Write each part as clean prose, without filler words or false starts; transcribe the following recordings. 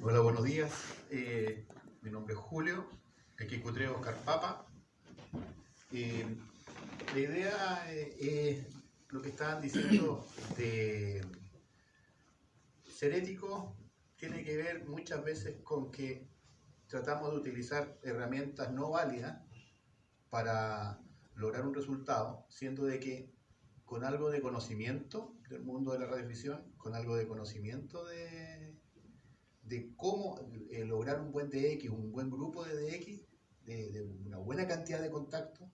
Hola, buenos días. Mi nombre es Julio, Equicutré Oscar Papa. La idea es lo que estaban diciendo de ser ético, tiene que ver muchas veces con que tratamos de utilizar herramientas no válidas para lograr un resultado, siendo de que con algo de conocimiento del mundo de la radiodifusión, con algo de conocimiento de cómo lograr un buen DX, un buen grupo de DX, de una buena cantidad de contactos,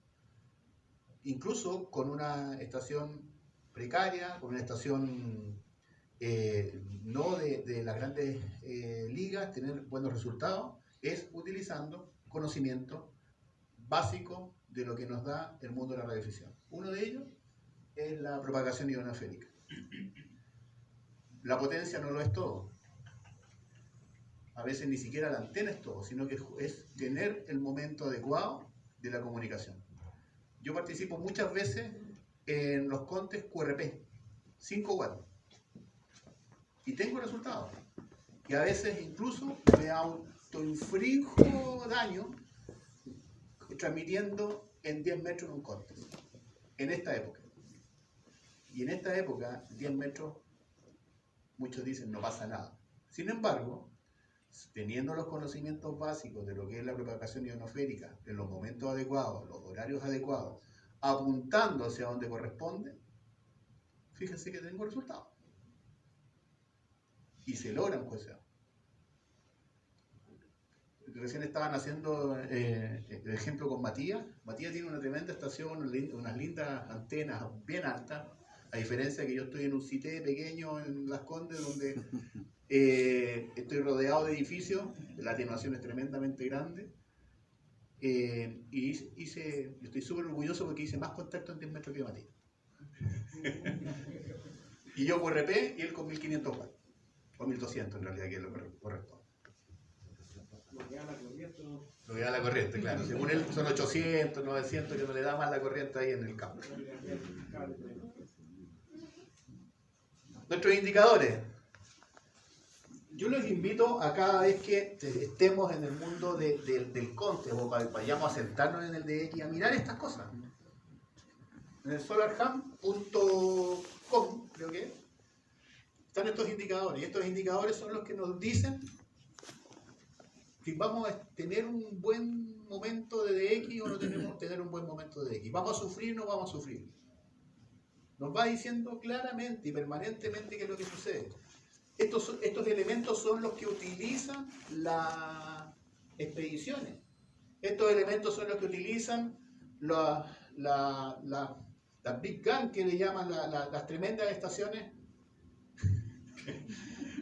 incluso con una estación precaria, con una estación no de las grandes ligas, tener buenos resultados, es utilizando conocimiento básico de lo que nos da el mundo de la radiodifusión. Uno de ellos es la propagación ionosférica. La potencia no lo es todo. A veces ni siquiera la antena es todo, sino que es tener el momento adecuado de la comunicación. Yo participo muchas veces en los contes QRP, 5 watts, y tengo resultados. Y a veces incluso me autoinflijo daño transmitiendo en 10 metros en un conte, en esta época. Y en esta época, 10 metros, muchos dicen no pasa nada. Sin embargo, teniendo los conocimientos básicos de lo que es la propagación ionosférica, en los momentos adecuados, los horarios adecuados, apuntando hacia donde corresponde, fíjense que tengo resultados. Y se logran cosas. Recién estaban haciendo el ejemplo con Matías. Matías tiene una tremenda estación, unas lindas antenas bien altas, a diferencia que yo estoy en un CITE pequeño en Las Condes, donde estoy rodeado de edificios, la atenuación es tremendamente grande, y estoy súper orgulloso porque hice más contacto en 10 metros que Matías. Y yo con RP y él con 1500 watts, o 1200 en realidad, que es lo correcto. Lo que da la corriente, claro. Según él son 800, 900, que no le da más la corriente ahí en el campo. Nuestros indicadores. Yo los invito a cada vez que estemos en el mundo del conte o vayamos a sentarnos en el DX a mirar estas cosas. En el solarham.com, creo que están estos indicadores. Y estos indicadores son los que nos dicen si vamos a tener un buen momento de DX o no tenemos que tener un buen momento de DX. ¿Vamos a sufrir o no vamos a sufrir? Nos va diciendo claramente y permanentemente qué es lo que sucede. Estos elementos son los que utilizan las expediciones. Estos elementos son los que utilizan las Big Gun, que le llaman las tremendas estaciones.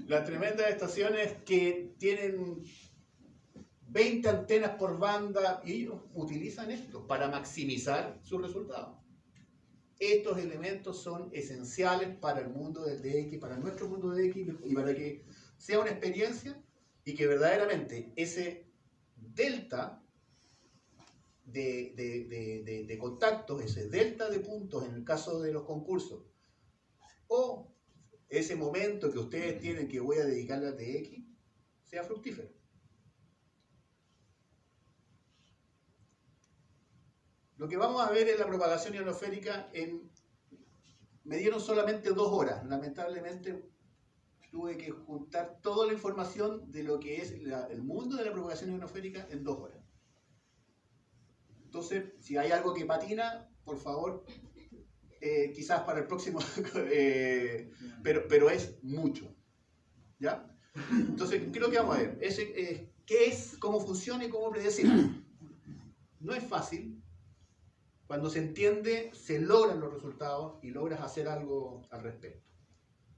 Las tremendas estaciones que tienen 20 antenas por banda, y ellos utilizan esto para maximizar sus resultados. Estos elementos son esenciales para el mundo del DX, para nuestro mundo de DX, y para que sea una experiencia y que verdaderamente ese delta de contactos, ese delta de puntos en el caso de los concursos, o ese momento que ustedes tienen que voy a dedicarle al DX, sea fructífero. Lo que vamos a ver es la propagación ionosférica me dieron solamente 2 horas. Lamentablemente tuve que juntar toda la información de lo que es el mundo de la propagación ionosférica en 2 horas. Entonces, si hay algo que patina, por favor, quizás para el próximo, pero es mucho. ¿Ya? Entonces, ¿qué es lo que vamos a ver? ¿Qué es, cómo funciona y cómo predecirlo? No es fácil. Cuando se entiende, se logran los resultados y logras hacer algo al respecto.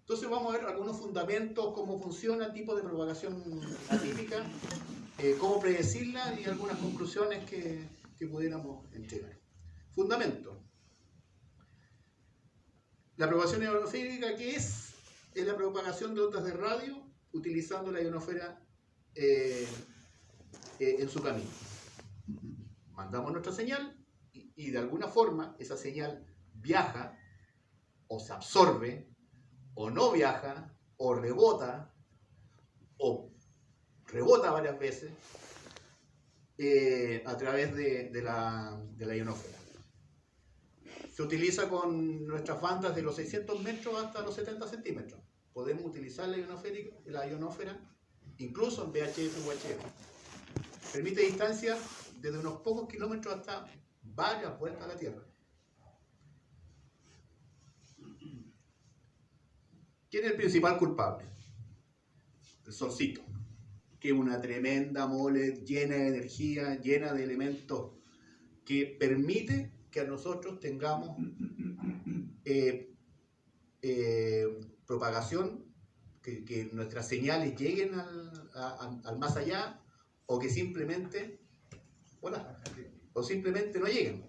Entonces vamos a ver algunos fundamentos, cómo funciona el tipo de propagación atípica, cómo predecirla y algunas conclusiones que pudiéramos entregar. Fundamento. La propagación ionosférica, ¿qué es? Es la propagación de ondas de radio utilizando la ionosfera en su camino. Mandamos nuestra señal, y de alguna forma esa señal viaja o se absorbe o no viaja o rebota o rebota varias veces a través de la ionosfera. Se utiliza con nuestras bandas de los 600 metros hasta los 70 centímetros. Podemos utilizar la ionosfera incluso en VHF o UHF. Permite distancias desde unos pocos kilómetros hasta varias vueltas a la Tierra. ¿Quién es el principal culpable? El solcito, que es una tremenda mole llena de energía, llena de elementos que permite que a nosotros tengamos propagación, que nuestras señales lleguen al más allá, o que simplemente, o simplemente no lleguen.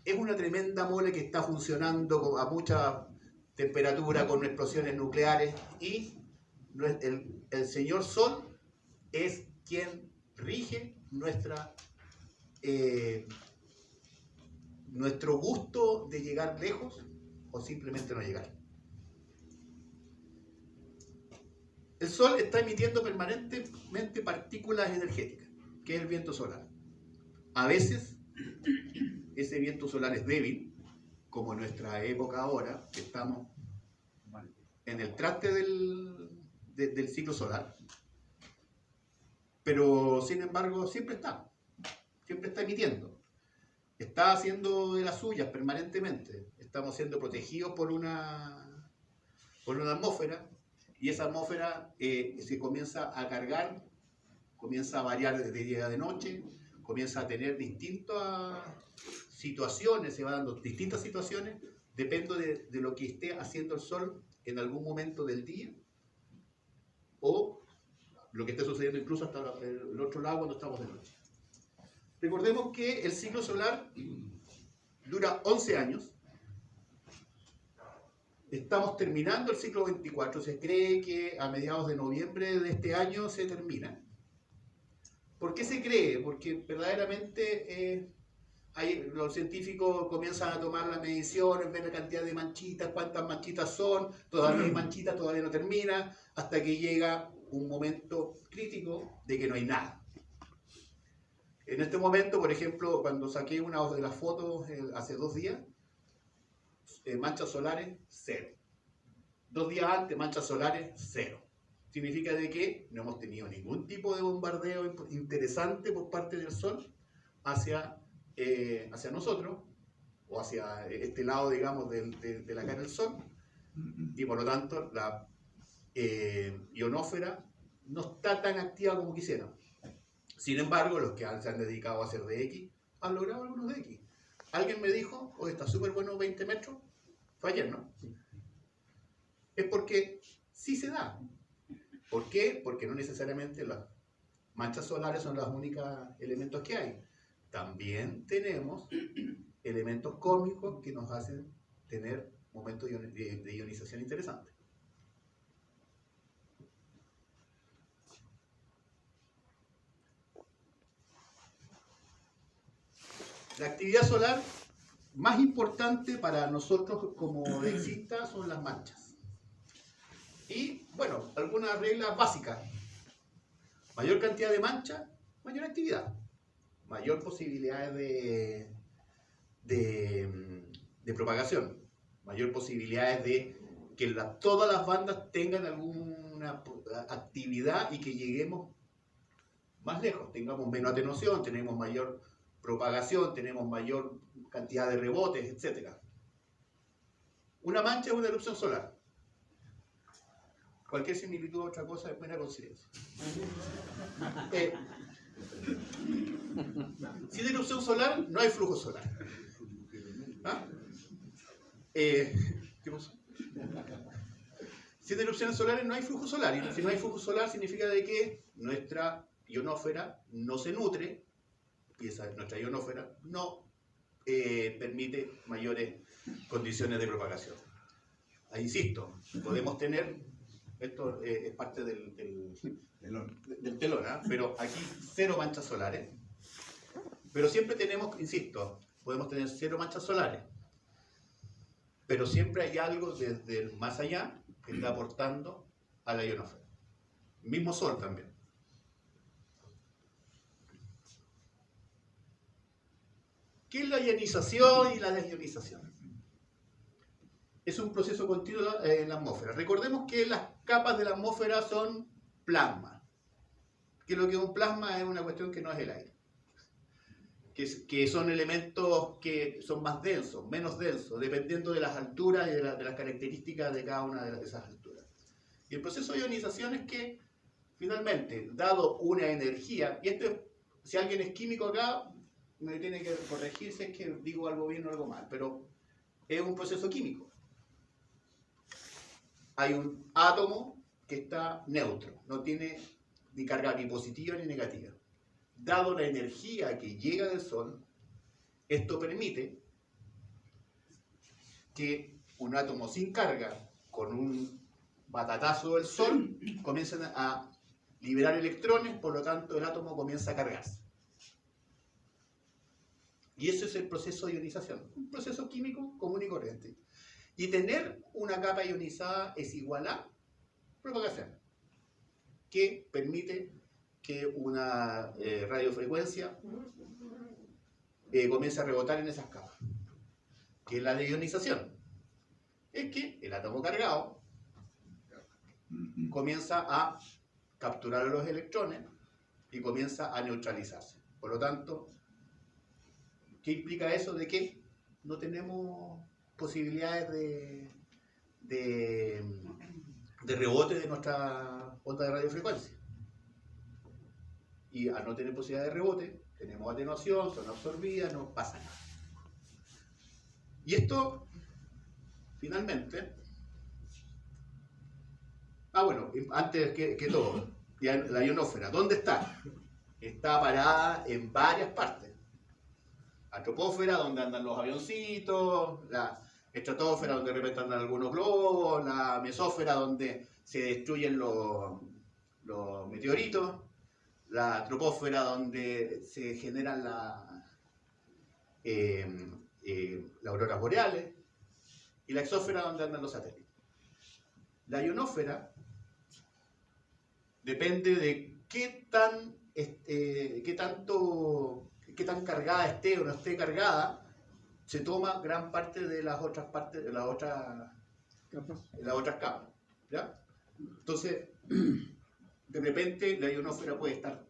Es una tremenda mole que está funcionando a mucha temperatura, con explosiones nucleares, y el señor Sol es quien rige nuestro gusto de llegar lejos o simplemente no llegar. El Sol está emitiendo permanentemente partículas energéticas, que es el viento solar. A veces ese viento solar es débil, como en nuestra época ahora, que estamos en el traste del ciclo solar, pero sin embargo siempre está emitiendo, está haciendo de las suyas permanentemente. Estamos siendo protegidos por una atmósfera, y esa atmósfera se comienza a cargar, comienza a variar de día a de noche, comienza a tener distintas situaciones, se van dando distintas situaciones, depende de lo que esté haciendo el Sol en algún momento del día, o lo que esté sucediendo incluso hasta el otro lado cuando estamos de noche. Recordemos que el ciclo solar dura 11 años. Estamos terminando el ciclo 24. Se cree que a mediados de noviembre de este año se termina. ¿Por qué se cree? Porque verdaderamente los científicos comienzan a tomar las mediciones, ven la cantidad de manchitas, cuántas manchitas son, todavía hay manchitas, todavía no termina, hasta que llega un momento crítico de que no hay nada. En este momento, por ejemplo, cuando saqué una de las fotos hace 2 días, manchas solares, 0. 2 días antes, manchas solares, 0. Significa de que no hemos tenido ningún tipo de bombardeo interesante por parte del Sol hacia nosotros, o hacia este lado, digamos, de la cara del Sol, y por lo tanto la ionosfera no está tan activa como quisieran. Sin embargo, los que se han dedicado a hacer DX han logrado algunos DX. Alguien me dijo, está súper bueno 20 metros, fue ayer, ¿no? Es porque sí se da. ¿Por qué? Porque no necesariamente las manchas solares son los únicos elementos que hay. También tenemos elementos cósmicos que nos hacen tener momentos de ionización interesantes. La actividad solar más importante para nosotros como DXistas son las manchas. Y, bueno, algunas reglas básicas. Mayor cantidad de manchas, mayor actividad. Mayor posibilidad de propagación. Mayor posibilidades de que todas las bandas tengan alguna actividad y que lleguemos más lejos. Tengamos menos atenuación, tenemos mayor propagación, tenemos mayor cantidad de rebotes, etc. Una mancha es una erupción solar. Cualquier similitud a otra cosa es buena coincidencia. Sin erupción solar no hay flujo solar. ¿Ah? ¿Qué pasó? Sin erupciones solares no hay flujo solar. Y si no hay flujo solar significa de que nuestra ionosfera no se nutre, y nuestra ionosfera no permite mayores condiciones de propagación. Ahí insisto, podemos tener, esto es parte del telón, ¿eh? Pero aquí 0 manchas solares, pero siempre tenemos, insisto, podemos tener 0 manchas solares, pero siempre hay algo desde el más allá que está aportando a la ionosfera. Mismo Sol también. ¿Qué es la ionización y la desionización? Es un proceso continuo en la atmósfera. Recordemos que las capas de la atmósfera son plasma. Que lo que es un plasma es una cuestión que no es el aire. Que son elementos que son más densos, menos densos, dependiendo de las alturas y de las características de cada una de esas alturas. Y el proceso de ionización es que, finalmente, dado una energía, y esto, si alguien es químico acá, me tiene que corregir si es que digo algo bien o algo mal, pero es un proceso químico. Hay un átomo que está neutro, no tiene ni carga ni positiva ni negativa. Dado la energía que llega del Sol, esto permite que un átomo sin carga, con un batatazo del Sol, comiencen a liberar electrones, por lo tanto el átomo comienza a cargarse. Y eso es el proceso de ionización, un proceso químico común y corriente. Y tener una capa ionizada es igual a propagación, que permite que una radiofrecuencia comience a rebotar en esas capas. ¿Qué es la de ionización? Es que el átomo cargado comienza a capturar los electrones y comienza a neutralizarse. Por lo tanto, ¿qué implica eso? De que no tenemos posibilidades de rebote de nuestra onda de radiofrecuencia. Y al no tener posibilidad de rebote, tenemos atenuación, son absorbidas, no pasa nada. Y esto, finalmente, bueno, antes que todo, la ionosfera, ¿dónde está? Está parada en varias partes. La troposfera, donde andan los avioncitos, la estratosfera, donde de repente andan algunos globos, la mesósfera, donde se destruyen los meteoritos, la troposfera, donde se generan las auroras boreales, y la exósfera, donde andan los satélites. La ionosfera depende de qué tan cargada esté o no esté cargada, se toma gran parte de las otras partes, de las otras capas. ¿Ya? Entonces, de repente la ionosfera puede estar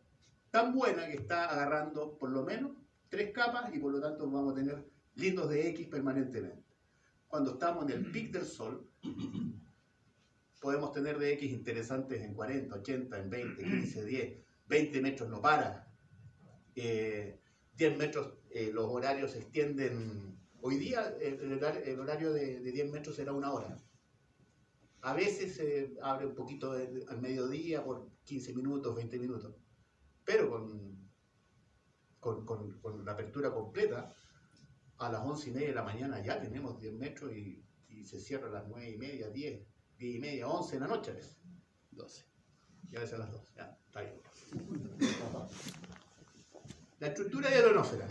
tan buena que está agarrando por lo menos 3 capas y por lo tanto vamos a tener lindos de X permanentemente. Cuando estamos en el pic del Sol, podemos tener de X interesantes en 40, 80, en 20, 15, 10, 20 metros no para. 10 metros, los horarios se extienden. Hoy día el horario de 10 metros será 1 hora. A veces se abre un poquito al mediodía por 15 minutos, 20 minutos. Pero con la apertura completa, a las 11:30 de la mañana ya tenemos 10 metros y se cierra a las 9:30, 10 y media, 11 de la noche a veces. 12. Ya a veces a las 12. Ya, está bien. La estructura de la ionosfera.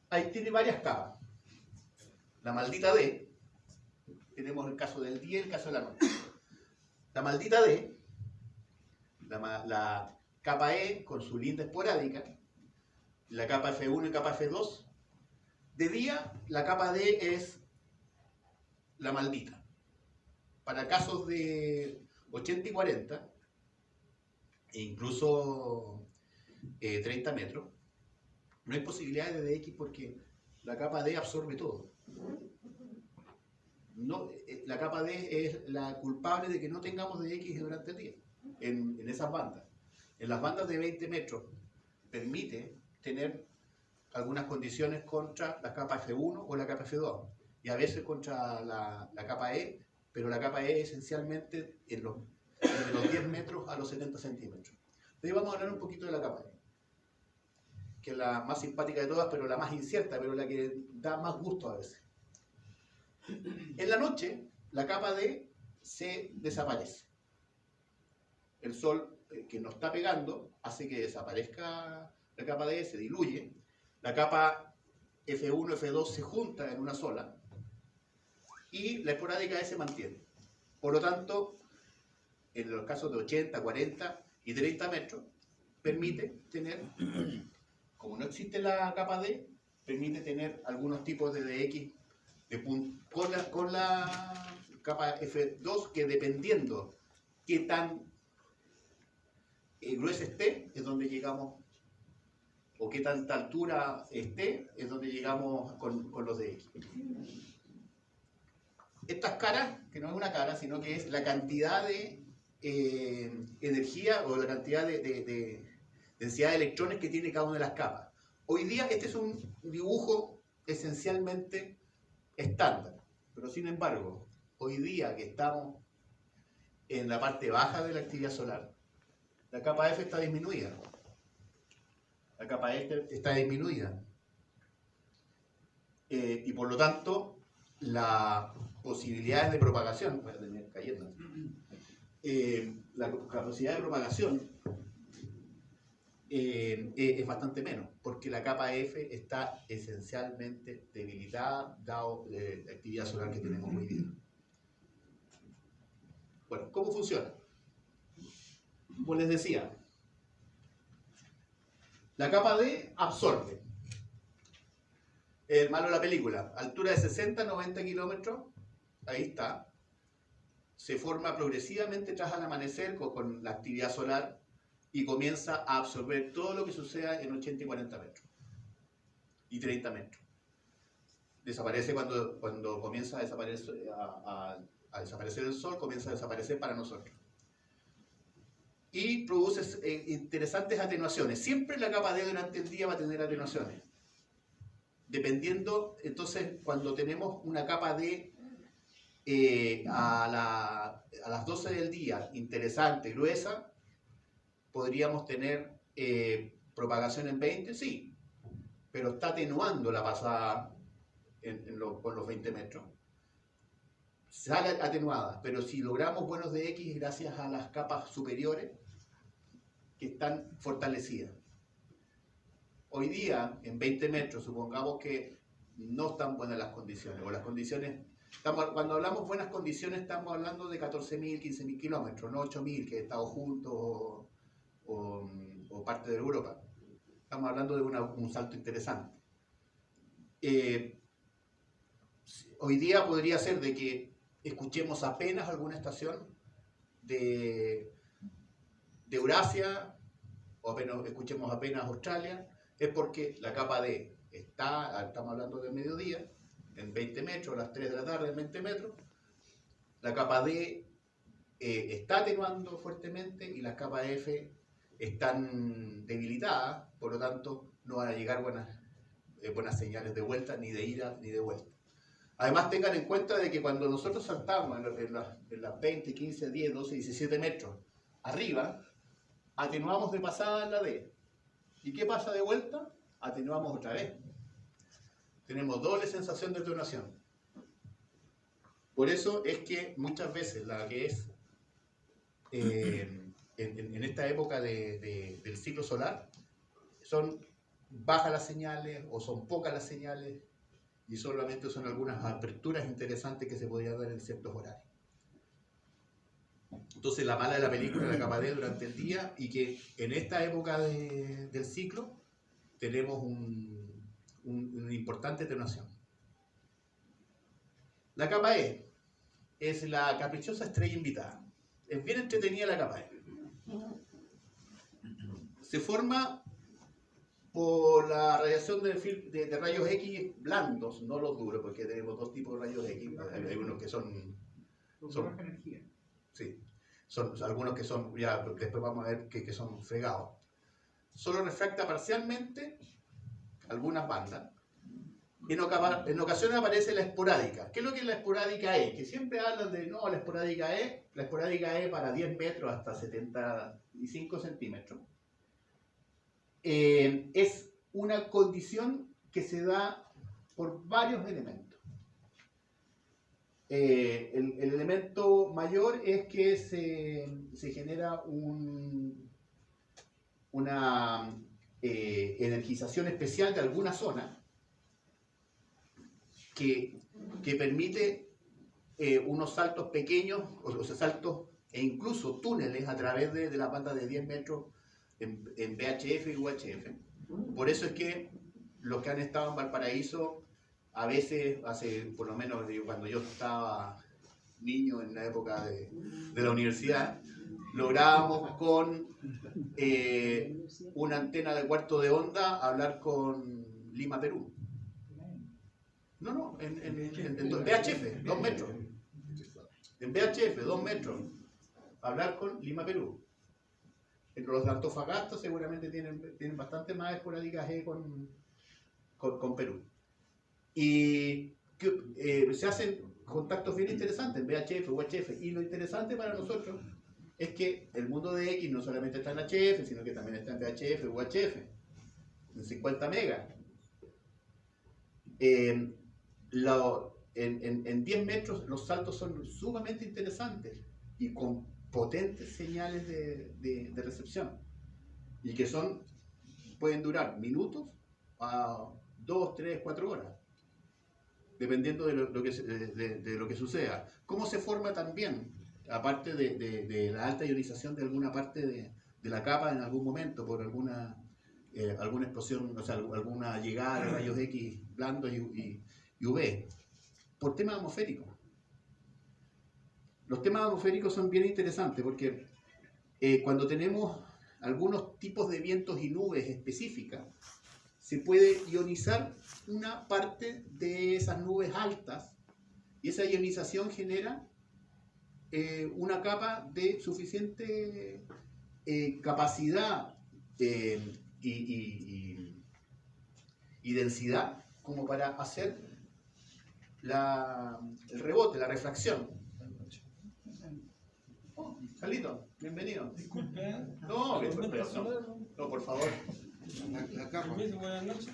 Ahí tiene varias capas. La maldita D, tenemos el caso del día y el caso de la noche. La maldita D, la capa E con su linda esporádica, la capa F1 y capa F2. De día, la capa D es la maldita. Para casos de 80 y 40, e incluso 30 metros, no hay posibilidades de DX porque la capa D absorbe todo. No, la capa D es la culpable de que no tengamos DX durante el día, en esas bandas. En las bandas de 20 metros permite tener algunas condiciones contra la capa F1 o la capa F2, y a veces contra la capa E, pero la capa E esencialmente de los 10 metros a los 70 centímetros. Hoy vamos a hablar un poquito de la capa E, que es la más simpática de todas, pero la más incierta, pero la que da más gusto a veces. En la noche, la capa D se desaparece. El sol que nos está pegando hace que desaparezca la capa D, se diluye. La capa F1, F2 se junta en una sola y la esporádica E se mantiene. Por lo tanto, en los casos de 80, 40 y 30 metros, permite tener, como no existe la capa D, permite tener algunos tipos de DX con la capa F2, que dependiendo qué tan gruesa esté, es donde llegamos, o qué tanta altura esté, es donde llegamos con los DX. Estas caras, que no es una cara, sino que es la cantidad de energía o la cantidad de densidad de electrones que tiene cada una de las capas. Hoy día este es un dibujo esencialmente estándar, pero sin embargo, hoy día que estamos en la parte baja de la actividad solar, la capa F está disminuida. La capa F está disminuida. Y por lo tanto, las posibilidades de propagación, voy a terminar cayendo, la capacidad de propagación es bastante menos, porque la capa F está esencialmente debilitada, dado la actividad solar que tenemos hoy día. Bueno, ¿cómo funciona? Como les decía, la capa D absorbe. El malo de la película, altura de 60 a 90 kilómetros, ahí está. Se forma progresivamente tras el amanecer con la actividad solar y comienza a absorber todo lo que suceda en 80 y 40 metros y 30 metros. Desaparece cuando comienza a desaparecer, a desaparecer el sol, comienza a desaparecer para nosotros. Y produce interesantes atenuaciones. Siempre la capa D durante el día va a tener atenuaciones. Dependiendo, entonces, cuando tenemos una capa D a las 12 del día, interesante, gruesa, podríamos tener propagación en 20, sí, pero está atenuando la pasada con los 20 metros. Sale atenuada, pero si logramos buenos DX gracias a las capas superiores que están fortalecidas. Hoy día, en 20 metros, supongamos que no están buenas las condiciones, o las condiciones, cuando hablamos buenas condiciones, estamos hablando de 14.000, 15.000 kilómetros, no 8.000, que he estado juntos o parte de Europa. Estamos hablando de un salto interesante. Hoy día podría ser de que escuchemos apenas alguna estación de Eurasia, o apenas, escuchemos apenas Australia, es porque la capa D estamos hablando del mediodía, en 20 metros, a las 3 de la tarde, en 20 metros, la capa D está atenuando fuertemente y las capas F están debilitadas, por lo tanto no van a llegar buenas señales de vuelta, ni de ida ni de vuelta. Además tengan en cuenta de que cuando nosotros saltamos en las 20, 15, 10, 12, 17 metros arriba, atenuamos de pasada en la D. ¿Y qué pasa de vuelta? Atenuamos otra vez. Tenemos doble sensación de atenuación. Por eso es que muchas veces la que es en esta época del ciclo solar son bajas las señales o son pocas las señales y solamente son algunas aperturas interesantes que se podían dar en ciertos horarios. Entonces la mala de la película, la capa D durante el día, y que en esta época del ciclo tenemos una importante atenuación. La capa E es la caprichosa estrella invitada. Es bien entretenida la capa E. Se forma por la radiación de rayos X blandos, no los duros, porque tenemos dos tipos de rayos X. Hay unos que son energía. Sí, son algunos que son, ya después vamos a ver que son fregados. Solo refracta parcialmente algunas bandas. En ocasiones aparece la esporádica. ¿Qué es lo que es la esporádica E? Que siempre hablan de, no, la esporádica E para 10 metros hasta 75 centímetros. Es una condición que se da por varios elementos. El elemento mayor es que se genera una energización especial de alguna zona que permite unos saltos pequeños, o sea, saltos e incluso túneles a través de las bandas de 10 metros en VHF y UHF. Por eso es que los que han estado en Valparaíso, a veces, hace por lo menos cuando yo estaba niño en la época de la universidad, lográbamos con una antena de cuarto de onda hablar con Lima, Perú. No, en VHF, 2 metros. En VHF, 2 metros. Hablar con Lima, Perú. Los de Antofagasta seguramente tienen bastante más esporádicas con Perú. Y se hacen contactos bien interesantes en VHF, UHF. Y lo interesante para nosotros es que el mundo de X no solamente está en HF, sino que también está en VHF, UHF, en 50 megas. En 10 metros los saltos son sumamente interesantes y con potentes señales de recepción y que pueden durar minutos a 2, 3, 4 horas, dependiendo de lo que suceda. ¿Cómo se forma también? Aparte de la alta ionización de alguna parte de la capa en algún momento por alguna explosión, o sea, alguna llegada de rayos X blandos y UV, por temas atmosféricos. Los temas atmosféricos son bien interesantes porque cuando tenemos algunos tipos de vientos y nubes específicas, se puede ionizar una parte de esas nubes altas y esa ionización genera una capa de suficiente capacidad y densidad como para hacer el rebote, la refracción. Oh, Carlito, bienvenido. Disculpe. No, no, por favor. La capa. Buenas noches.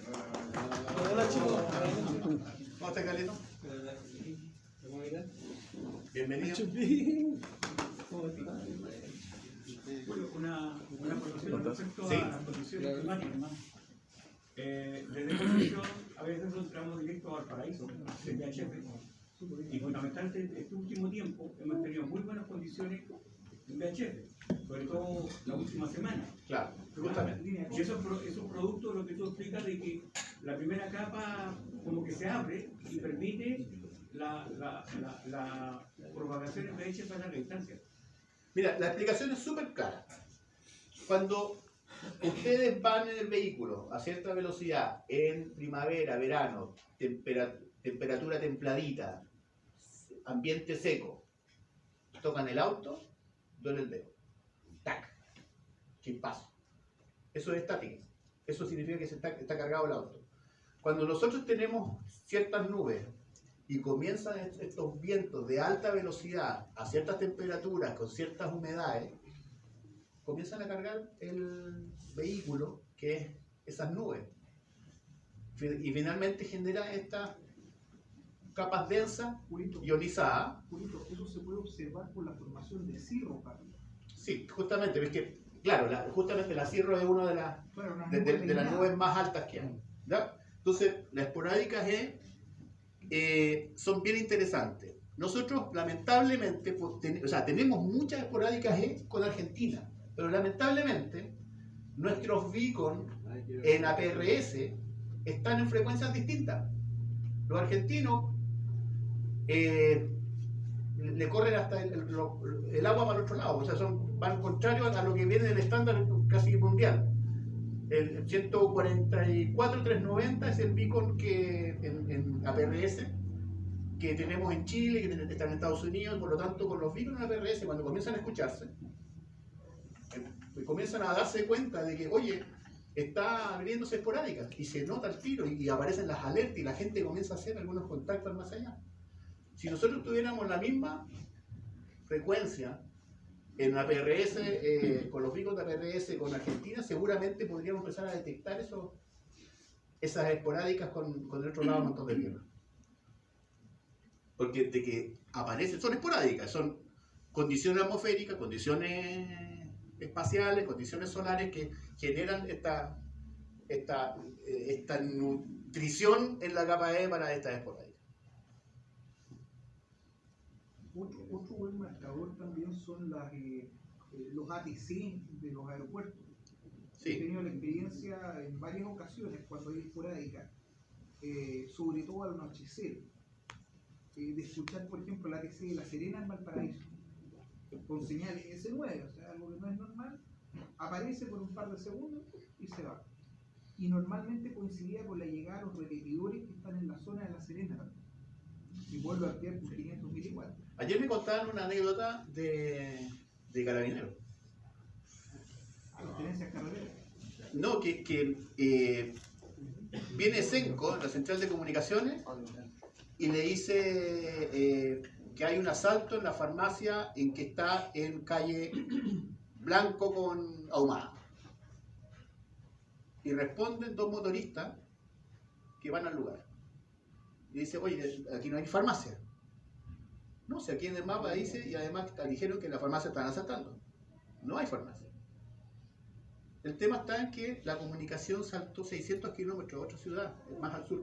¿Cómo estás, Carlito? Bienvenido. Bueno, una acotación respecto a las condiciones climáticas. Desde la comisión a veces entramos directo al Valparaíso, en VHF. Y fundamentalmente este último tiempo hemos tenido muy buenas condiciones en VHF, sobre todo la última semana. Claro, justamente. Y eso es producto de lo que tú explicas de que la primera capa como que se abre y permite la propagación en VHF a larga distancia. Mira, la explicación es súper clara. Cuando ustedes van en el vehículo a cierta velocidad, en primavera, verano, temperatura templadita, ambiente seco, tocan el auto, duele el dedo. ¡Tac! Chispazo. Eso es estática. Eso significa que está cargado el auto. Cuando nosotros tenemos ciertas nubes y comienzan estos vientos de alta velocidad a ciertas temperaturas, con ciertas humedades, comienzan a cargar el vehículo, que es esas nubes. Y finalmente genera estas capas densas, ionizadas. Eso se puede observar por la formación de cirro, Carlos. Sí, justamente, ves que, claro, justamente la cirro es una de las nubes más altas que hay. ¿Ya? Entonces, las esporádicas son bien interesantes. Nosotros, lamentablemente, tenemos muchas esporádicas con Argentina, pero lamentablemente nuestros beacon en APRS están en frecuencias distintas. Los argentinos le corren hasta el agua para el otro lado, o sea, van contrarios a lo que viene del estándar casi mundial. El 144.390 es el beacon que en APRS que tenemos en Chile, que está en Estados Unidos. Por lo tanto, con los beacons en APRS, cuando comienzan a escucharse, comienzan a darse cuenta de que, oye, está viniéndose esporádica, y se nota el tiro, y aparecen las alertas, y la gente comienza a hacer algunos contactos más allá. Si nosotros tuviéramos la misma frecuencia en APRS, con los beacons de APRS con Argentina, seguramente podríamos empezar a detectar esas esporádicas con el otro lado del montón de tierra. Porque de que aparecen, son esporádicas, son condiciones atmosféricas, condiciones espaciales, condiciones solares que generan esta nutrición en la capa E para estas esporádicas. Otro buen marcador también son los ATC de los aeropuertos. Sí. He tenido la experiencia en varias ocasiones cuando hay esporádica, sobre todo al anochecer, de escuchar, por ejemplo, el ATC de La Serena en Valparaíso, con señales S9, o sea, algo que no es normal, aparece por un par de segundos y se va. Y normalmente coincidía con la llegada de los repetidores que están en la zona de La Serena también. Y vuelve a ampliar por 500.000 igual. Ayer me contaban una anécdota de Carabineros. Tenencias carreteras. No, que viene Senco, la central de comunicaciones, y le dice que hay un asalto en la farmacia en que está en calle Blanco con Ahumada. Y responden dos motoristas que van al lugar. Y dice, oye, aquí no hay farmacia. No, si aquí en el mapa dice, y además dijeron que en la farmacia están asaltando. No hay farmacia. El tema está en que la comunicación saltó 600 kilómetros a otra ciudad, más al sur.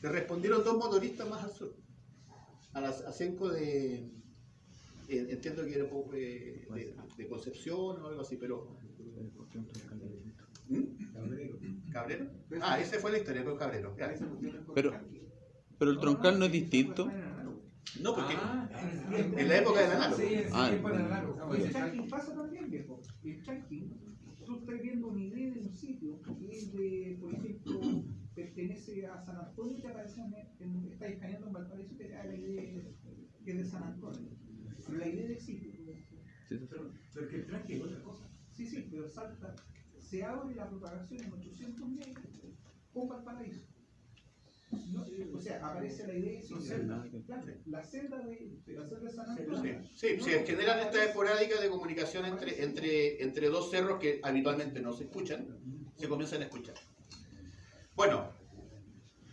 Le respondieron dos motoristas más al sur. A Senco de... entiendo que era un poco de Concepción o algo así, pero... ¿Cabrero? Ah, esa fue la historia con Cabrero. Pero el troncal no es distinto. No, porque en la época del análogo. El tracking pasa también, viejo. El tracking, tú estás viendo una idea de un sitio que es de, por ejemplo, pertenece a San Antonio y te aparece está escaneando en Valparaíso que la idea que es de San Antonio. Pero la idea del sitio. Pero que el tracking es otra cosa. Sí, pero salta. Se abre la propagación en 800 metros con Valparaíso. No, o sea, aparece la idea de la celda de San Antonio. Sí, se generan estas esporádicas de comunicación entre dos cerros que habitualmente no se escuchan, se comienzan a escuchar. Bueno,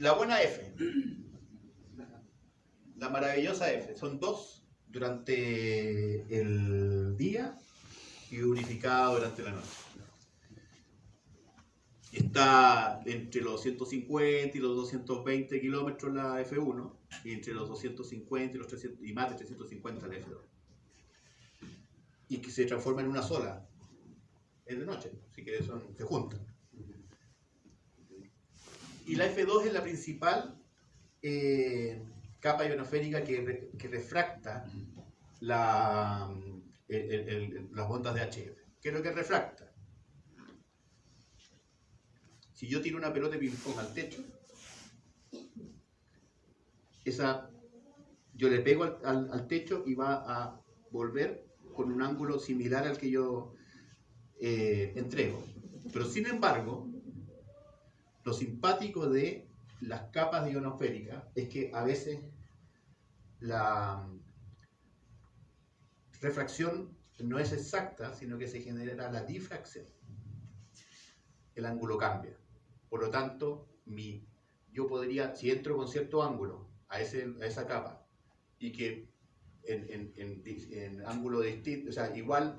la buena F, la maravillosa F, son dos durante el día y unificada durante la noche. Está entre los 150 y los 220 kilómetros la F1 y entre los 250 y los 300 y más de 350 la F2. Y que se transforma en una sola. Es de noche, así que se juntan. Y la F2 es la principal capa ionosférica que refracta las ondas de HF. ¿Qué es lo que refracta? Si yo tiro una pelota de ping-pong al techo, yo le pego al techo y va a volver con un ángulo similar al que yo entrego. Pero sin embargo, lo simpático de las capas ionosféricas es que a veces la refracción no es exacta, sino que se genera la difracción. El ángulo cambia. Por lo tanto, yo podría, si entro con cierto ángulo a esa capa y que en ángulo distinto, o sea, igual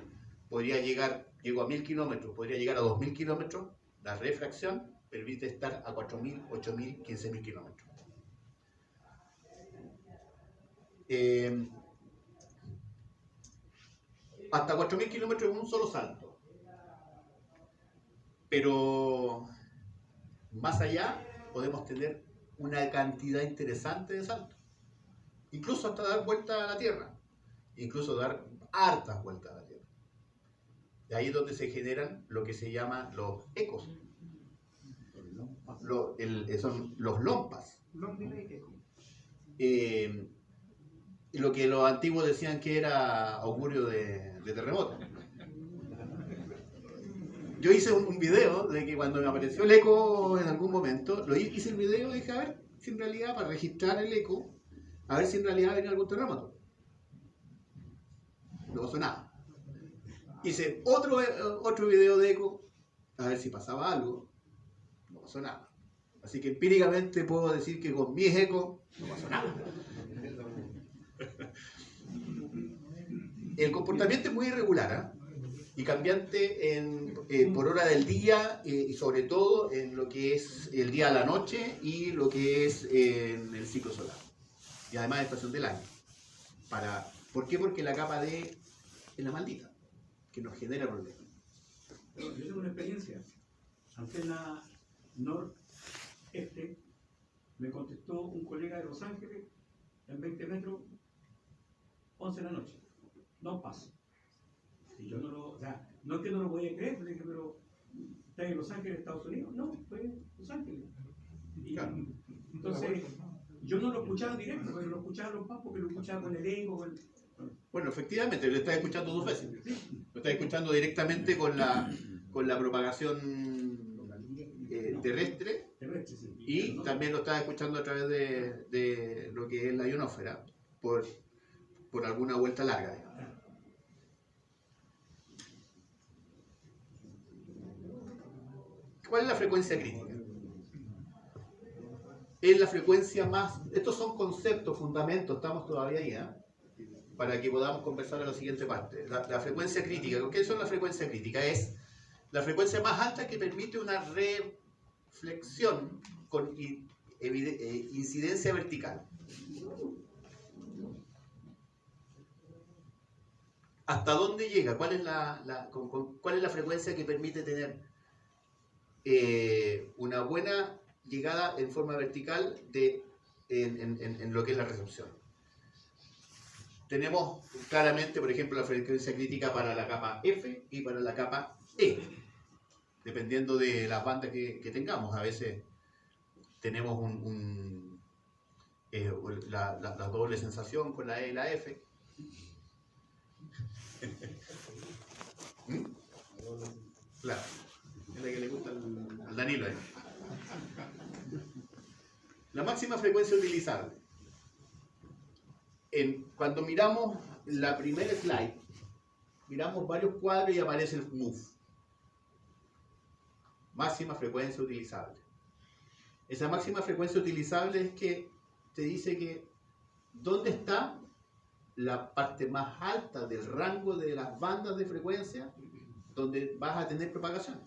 llego a 1000 kilómetros, podría llegar a 2000 kilómetros, la refracción permite estar a 4000, 8000, 15000 kilómetros. Hasta 4000 kilómetros en un solo salto. Pero más allá podemos tener una cantidad interesante de saltos. Incluso hasta dar vuelta a la Tierra. Incluso dar hartas vueltas a la Tierra. De ahí es donde se generan lo que se llaman los ecos. Son los lompas. Lo que los antiguos decían que era augurio de terremoto. Yo hice un video de que cuando me apareció el eco en algún momento, hice el video y dije, a ver si en realidad, para registrar el eco, a ver si en realidad venía algún terremoto. No pasó nada. Hice otro video de eco, a ver si pasaba algo. No pasó nada. Así que empíricamente puedo decir que con mis ecos no pasó nada. El comportamiento es muy irregular, y cambiante por hora del día y sobre todo en lo que es el día a la noche y lo que es en el ciclo solar y además estación del año. ¿Por qué? Porque la capa D es la maldita, que nos genera problemas. Yo tengo una experiencia. Antena noreste, me contestó un colega de Los Ángeles en 20 metros, 11 de la noche. No pasa. Y yo no lo, o sea, no es que no lo podía creer, le dije, pero ¿estás en Los Ángeles, Estados Unidos? No, estoy en Los Ángeles. Y, Claro. entonces, yo no lo escuchaba directo, pero lo escuchaba los más porque lo escuchaba con el eco. Bueno, efectivamente, lo estás escuchando dos veces. Lo estás escuchando directamente con la propagación terrestre, Sí. y también lo estás escuchando a través de lo que es la ionosfera por alguna vuelta larga, digamos. ¿Cuál es la frecuencia crítica? Es la frecuencia más... Estos son conceptos, fundamentos, estamos todavía ahí, para que podamos conversar a la siguiente parte. La frecuencia crítica, ¿qué son las frecuencias críticas? Es la frecuencia más alta que permite una reflexión con incidencia vertical. ¿Hasta dónde llega? ¿Cuál es la frecuencia que permite tener una buena llegada en forma vertical en lo que es la recepción? Tenemos claramente, por ejemplo, la frecuencia crítica para la capa F y para la capa E, dependiendo de las bandas que tengamos. A veces tenemos la doble sensación con la E y la F. Claro, es la que le gusta al Danilo. La máxima frecuencia utilizable. Cuando miramos la primera slide, miramos varios cuadros y aparece el MUF. Máxima frecuencia utilizable. Esa máxima frecuencia utilizable es que te dice que dónde está la parte más alta del rango de las bandas de frecuencia donde vas a tener propagación.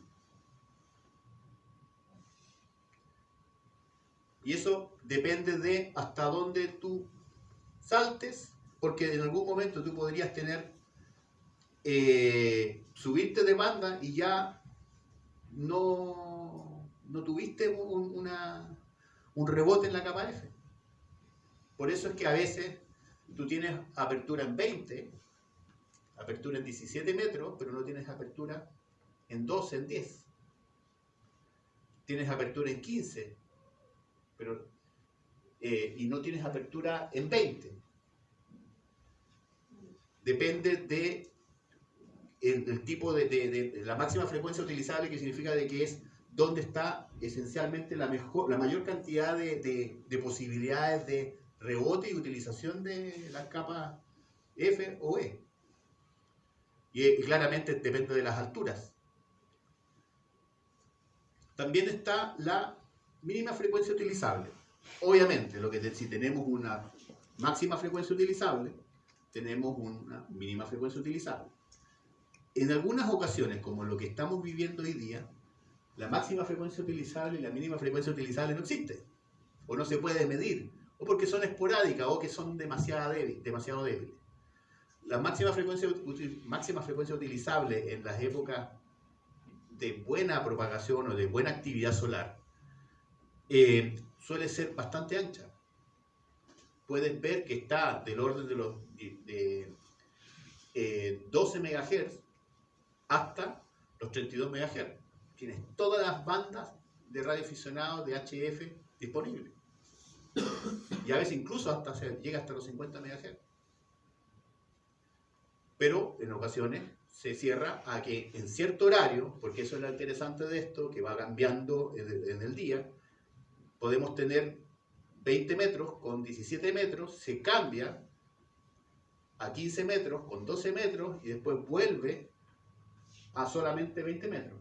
Y eso depende de hasta dónde tú saltes, porque en algún momento tú podrías tener subirte de banda y ya no tuviste un rebote en la capa F. Por eso es que a veces tú tienes apertura en 20, apertura en 17 metros, pero no tienes apertura en 12, en 10. Tienes apertura en 15, pero y no tienes apertura en 20. Depende de el tipo de la máxima frecuencia utilizable, que significa de que es donde está esencialmente la mayor cantidad de posibilidades de rebote y utilización de las capas F o E. Y claramente depende de las alturas. También está la mínima frecuencia utilizable. Obviamente, si tenemos una máxima frecuencia utilizable, tenemos una mínima frecuencia utilizable. En algunas ocasiones, como lo que estamos viviendo hoy día, la máxima frecuencia utilizable y la mínima frecuencia utilizable no existe, o no se puede medir, o porque son esporádicas, o que son demasiado débiles. La máxima frecuencia utilizable en las épocas de buena propagación o de buena actividad solar suele ser bastante ancha. Puedes ver que está del orden de los 12 MHz hasta los 32 MHz. Tienes todas las bandas de radioaficionados de HF disponibles. Y a veces incluso llega hasta los 50 MHz. Pero en ocasiones se cierra a que en cierto horario, porque eso es lo interesante de esto, que va cambiando en el día, podemos tener 20 metros con 17 metros, se cambia a 15 metros con 12 metros y después vuelve a solamente 20 metros.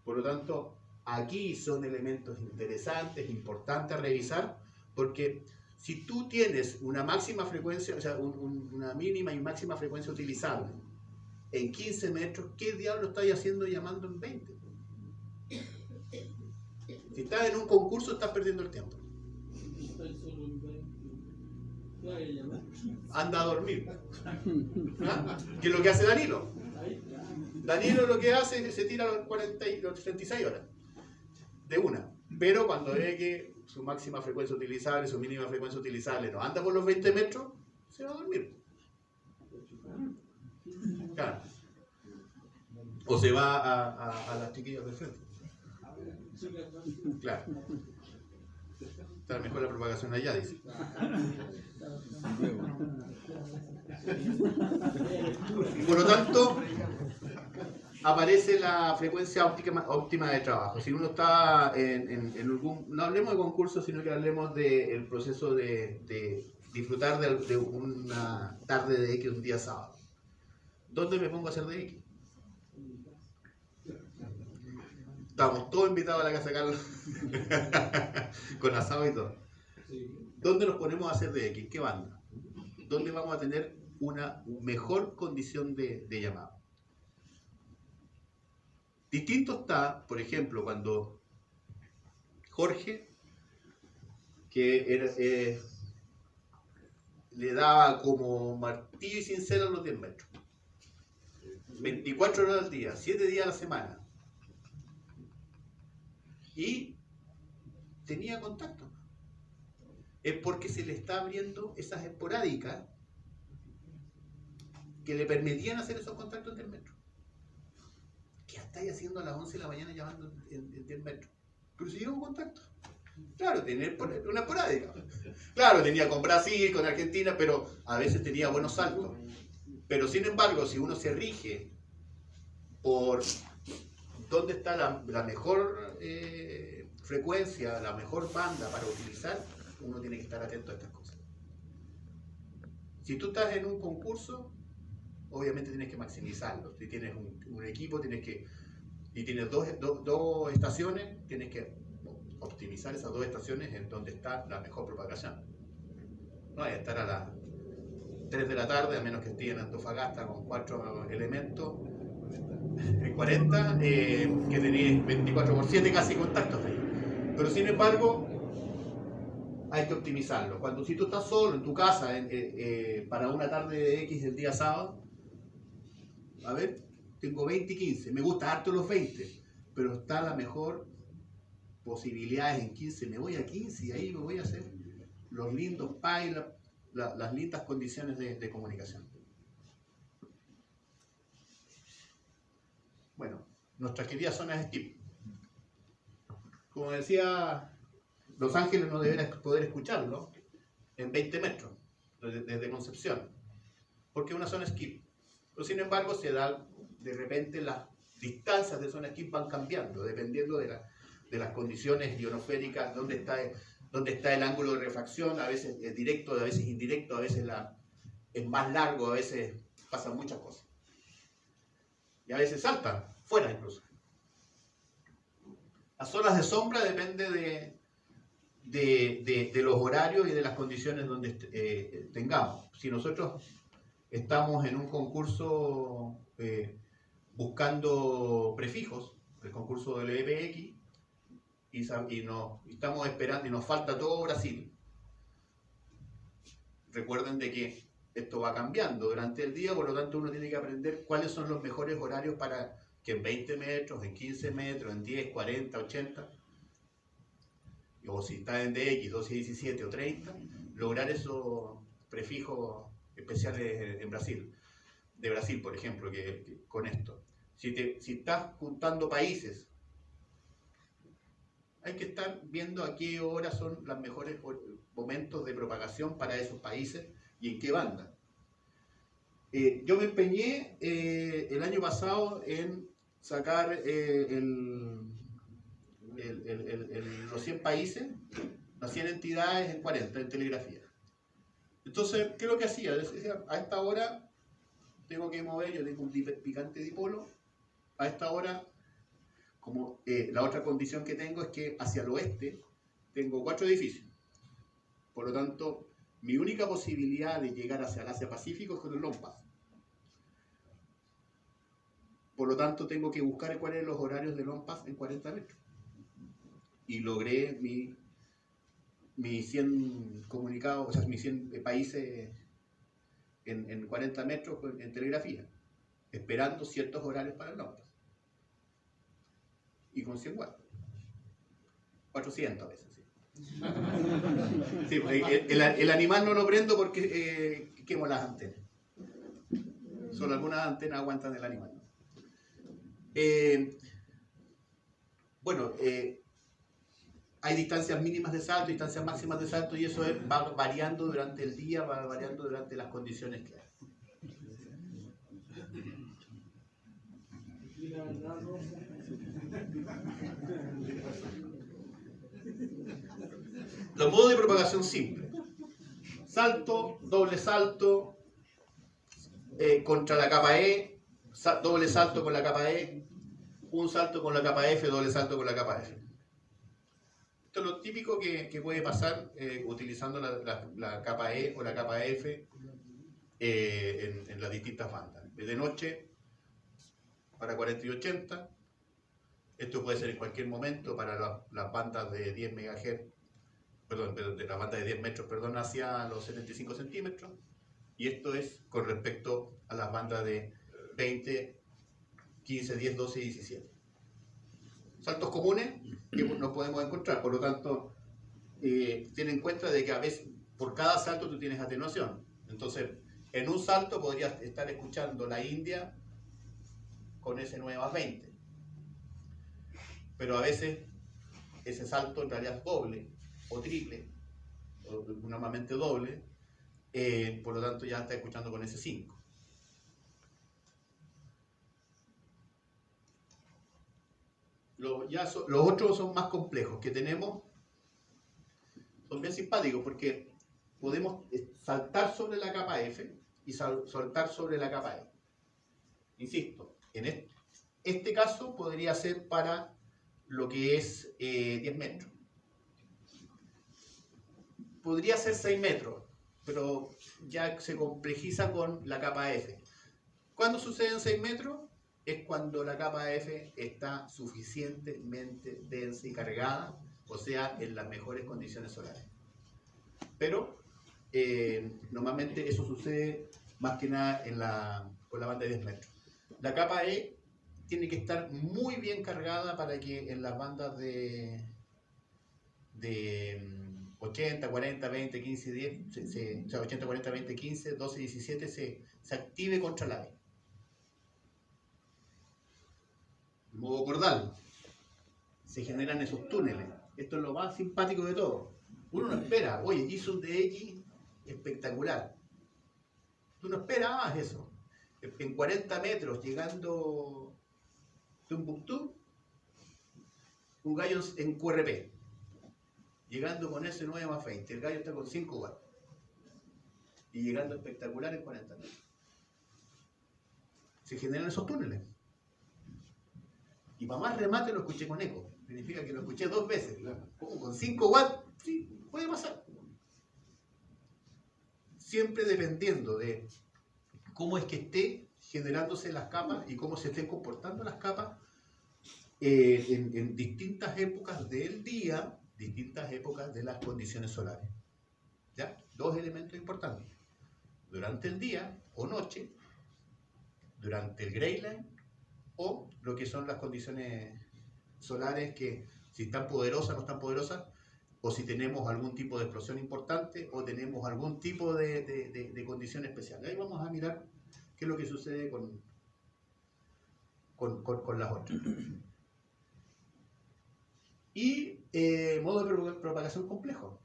Por lo tanto, aquí son elementos interesantes, importantes a revisar, porque si tú tienes una máxima frecuencia, o sea, una mínima y máxima frecuencia utilizable en 15 metros, ¿qué diablo estás haciendo llamando en 20? Si estás en un concurso, estás perdiendo el tiempo. anda a dormir. ¿Ah? ¿Qué es lo que hace Danilo? Danilo lo que hace es que se tira los 36 horas de una. Pero cuando ve que su máxima frecuencia utilizable, su mínima frecuencia utilizable no anda por los 20 metros, se va a dormir. Claro. O se va a las chiquillas del frente. Claro. Está mejor la propagación allá, dice. Por lo tanto, aparece la frecuencia óptima de trabajo. Si uno está en algún... No hablemos de concursos, sino que hablemos del proceso de disfrutar de una tarde de X un día sábado. ¿Dónde me pongo a hacer de X? Estamos todos invitados a la casa de Carlos con asado y todo. ¿Dónde nos ponemos a hacer de X? ¿Qué banda? ¿Dónde vamos a tener una mejor condición de llamado? Distinto está, por ejemplo, cuando Jorge, que era, le daba como martillo y cincel a los 10 metros. 24 horas al día, 7 días a la semana. Y tenía contacto. Es porque se le está abriendo esas esporádicas que le permitían hacer esos contactos en 10 metros. ¿Qué estáis haciendo a las 11 de la mañana llamando en 10 metros? Pero si lleva un contacto. Claro, tener una esporádica. Claro, tenía con Brasil, con Argentina, pero a veces tenía buenos saltos. Pero sin embargo, si uno se rige por dónde está la mejor frecuencia, la mejor banda para utilizar, uno tiene que estar atento a estas cosas. Si tú estás en un concurso, obviamente tienes que maximizarlo. Si tienes un equipo, y tienes dos estaciones, tienes que optimizar esas 2 estaciones en donde está la mejor propagación. No hay que estar a las 3 de la tarde, a menos que esté en Antofagasta con 4 elementos, en 40, que tenéis 24/7 casi contactos de ellos. Pero sin embargo, hay que optimizarlo. Si tú estás solo en tu casa para una tarde de X el día sábado, a ver, tengo 20 y 15, me gusta harto los 20, pero está la mejor posibilidades en 15, me voy a 15 y ahí me voy a hacer los lindos pais, las lindas condiciones de comunicación. Bueno, nuestras queridas zonas de skip. Como decía, Los Ángeles no deberá poder escucharlo en 20 metros desde Concepción, porque es una zona skip. Pero sin embargo, se da de repente las distancias de zona skip van cambiando, dependiendo de las condiciones ionosféricas, dónde está el ángulo de refracción, a veces es directo, a veces indirecto, a veces es más largo, a veces pasan muchas cosas. Y a veces saltan, fuera incluso. Las zonas de sombra depende de los horarios y de las condiciones donde tengamos. Si nosotros estamos en un concurso buscando prefijos, el concurso del EPX, y estamos esperando y nos falta todo Brasil. Recuerden de que esto va cambiando durante el día, por lo tanto uno tiene que aprender cuáles son los mejores horarios para que en 20 metros, en 15 metros, en 10, 40, 80, o si está en DX, 12, 17 o 30, lograr esos prefijos especiales en Brasil. De Brasil, por ejemplo, que con esto. Si estás juntando países, hay que estar viendo a qué horas son los mejores momentos de propagación para esos países y en qué banda. Yo me empeñé el año pasado en sacar los 100 países, las 100 entidades en 40 en telegrafía. Entonces, ¿qué es lo que hacía? Decía, a esta hora tengo que mover, yo tengo un picante dipolo, a esta hora, como la otra condición que tengo es que hacia el oeste tengo 4 edificios. Por lo tanto, mi única posibilidad de llegar hacia el Asia-Pacífico es con el Long Pass. Por lo tanto, tengo que buscar cuáles son los horarios de Long Pass en 40 metros. Y logré mi mis 100 comunicados, o sea, mis 100 países en 40 metros en telegrafía, esperando ciertos horarios para el nautas. Y con 100 watts. 400 a veces, sí. Sí, el animal no lo prendo porque quemo las antenas. Solo algunas antenas aguantan el animal. Bueno, hay distancias mínimas de salto, distancias máximas de salto, y eso va variando durante el día, va variando durante las condiciones que hay. Los modos de propagación simple: salto, doble salto, contra la capa E, doble salto con la capa E, un salto con la capa F, doble salto con la capa F. Esto es lo típico que puede pasar utilizando la capa E o la capa F en las distintas bandas. De noche para 40 y 80. Esto puede ser en cualquier momento para las bandas de 10 MHz, perdón, de la banda de 10 metros, perdón, hacia los 75 centímetros. Y esto es con respecto a las bandas de 20, 15, 10, 12 y 17. Saltos comunes que nos podemos encontrar, por lo tanto, ten en cuenta de que a veces por cada salto tú tienes atenuación. Entonces, en un salto podrías estar escuchando la India con S9 más 20. Pero a veces ese salto en realidad es doble o triple, o normalmente doble, por lo tanto ya está escuchando con S5. Los otros son más complejos que tenemos, son bien simpáticos porque podemos saltar sobre la capa F y saltar sobre la capa E. Insisto, en este caso podría ser para lo que es 10 metros. Podría ser 6 metros, pero ya se complejiza con la capa F. ¿Cuándo sucede en 6 metros? Es cuando la capa F está suficientemente densa y cargada, o sea, en las mejores condiciones solares. Pero normalmente eso sucede más que nada con la banda de 10 metros. La capa E tiene que estar muy bien cargada para que en las bandas de 80, 40, 20, 15, 10, o sea, 80, 40, 20, 15, 12, 17 se active contra la E. El modo cordal. Se generan esos túneles. Esto es lo más simpático de todo. Uno no espera, oye, hizo un DX espectacular. Tú no esperabas eso. En 40 metros, llegando Tumbuctú, un gallo en QRP, llegando con S9 más 20, el gallo está con 5 watts y llegando espectacular en 40 metros. Se generan esos túneles. Y para más remate lo escuché con eco. Significa que lo escuché 2 veces. ¿Cómo? ¿Con 5 watts? Sí, puede pasar. Siempre dependiendo de cómo es que esté generándose las capas y cómo se estén comportando las capas en distintas épocas del día, distintas épocas de las condiciones solares. ¿Ya? 2 elementos importantes. Durante el día o noche, durante el gray line, o lo que son las condiciones solares, que si están poderosas o no están poderosas, o si tenemos algún tipo de explosión importante o tenemos algún tipo de condición especial. Ahí vamos a mirar qué es lo que sucede con las otras. Y modo de propagación complejo.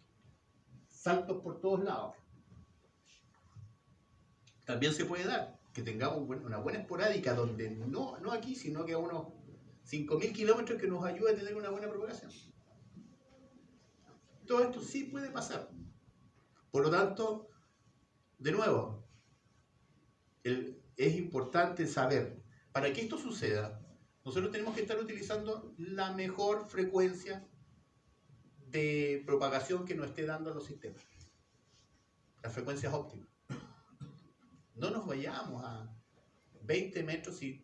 Saltos por todos lados. También se puede dar que tengamos una buena esporádica donde no aquí, sino que a unos 5.000 kilómetros, que nos ayude a tener una buena propagación. Todo esto sí puede pasar. Por lo tanto, de nuevo, es importante saber, para que esto suceda, nosotros tenemos que estar utilizando la mejor frecuencia de propagación que nos esté dando los sistemas. Las frecuencias óptimas. No nos vayamos a 20 metros si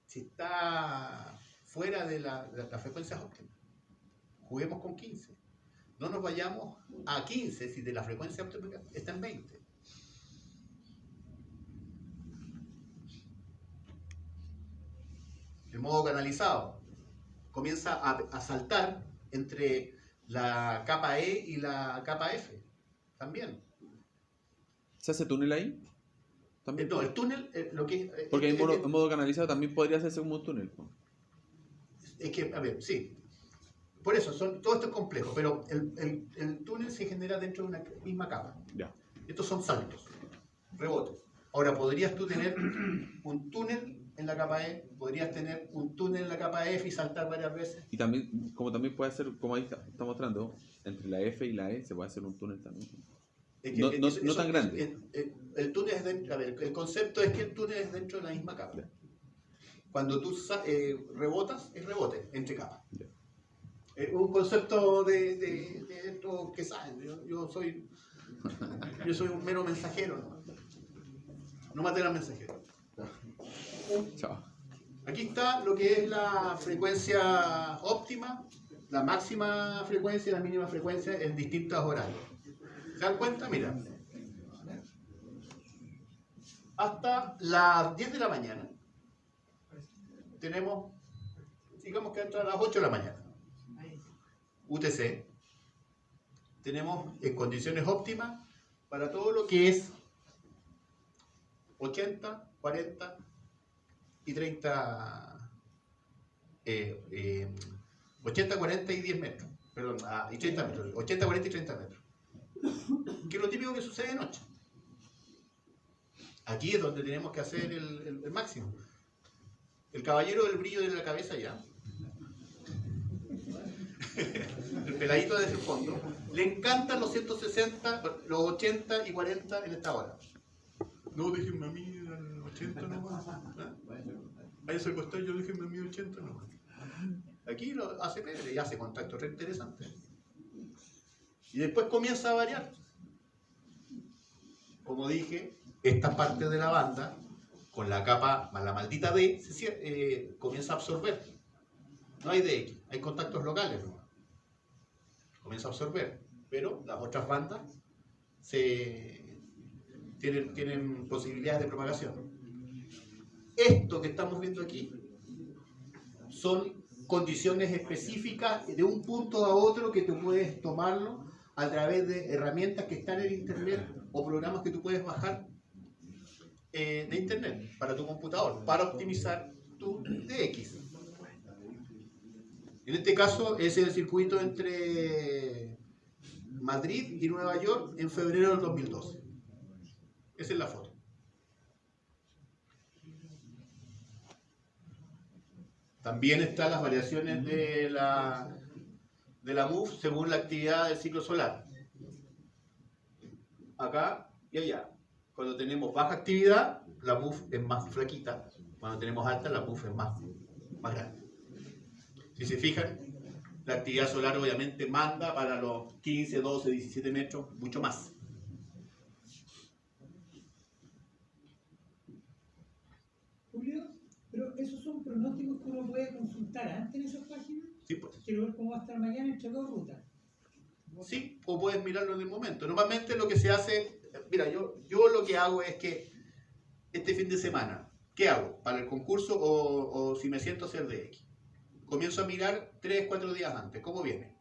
está fuera de las frecuencias óptimas. Juguemos con 15. No nos vayamos a 15 si de la frecuencia óptica está en 20. El modo canalizado comienza a saltar entre la capa E y la capa F. También. ¿Se hace túnel ahí? ¿También? No, el túnel, lo que Porque en modo canalizado también podría hacerse como un túnel. es que, a ver, sí. Por eso, todo esto es complejo, pero el túnel se genera dentro de una misma capa. Ya. Estos son saltos, rebotes. Ahora, podrías tú tener un túnel en la capa E, podrías tener un túnel en la capa F y saltar varias veces. Y también, también puede ser, como ahí está mostrando, entre la F y la E se puede hacer un túnel también. Es que No tan grande. El túnel es dentro, a ver, el concepto es que el túnel es dentro de la misma capa. Ya. Cuando tú rebotas, es rebote entre capas. Ya. Un concepto de esto que saben. Yo soy un mero mensajero, no maten al mensajero. Chao. Aquí está lo que es la frecuencia óptima, la máxima frecuencia y la mínima frecuencia en distintos horarios. ¿Se dan cuenta? Mira. Hasta las 10 de la mañana tenemos, digamos que hasta las 8 de la mañana. UTC. Tenemos en condiciones óptimas para todo lo que es 80, 40 y 30, 80, 40 y 10 metros, perdón, y 30 metros, 80, 40 y 30 metros, que es lo típico que sucede de noche. Aquí es donde tenemos que hacer el máximo. El caballero del brillo de la cabeza ya, el peladito desde el fondo, le encantan los 160, los 80 y 40 en esta hora. No, déjenme a mí al 80 nomás. Váyase al costado, yo déjenme a mí 80 nomás. Aquí lo hace Pedro y hace contactos re interesantes. Y después comienza a variar. Como dije, esta parte de la banda, con la capa, la maldita D, comienza a absorber. No hay DX, hay contactos locales nomás. Comienza a absorber. Pero las otras bandas tienen posibilidades de propagación. Esto que estamos viendo aquí son condiciones específicas de un punto a otro que tú puedes tomarlo a través de herramientas que están en internet o programas que tú puedes bajar de internet para tu computador para optimizar tu DX. En este caso es el circuito entre Madrid y Nueva York en febrero del 2012. Esa es la foto. También están las variaciones de la MUF según la actividad del ciclo solar. Acá y allá. Cuando tenemos baja actividad, la MUF es más flaquita. Cuando tenemos alta, la MUF es más grande. Si se fijan, la actividad solar obviamente manda para los 15, 12, 17 metros, mucho más. Julio, pero esos son pronósticos que uno puede consultar antes en esas páginas. Sí, pues. Quiero ver cómo va a estar mañana entre dos rutas. Sí, o puedes mirarlo en el momento. Normalmente lo que se hace, mira, yo lo que hago es que este fin de semana, ¿qué hago? Para el concurso o si me siento a hacer DX. Comienzo a mirar 3, 4 días antes, ¿cómo viene?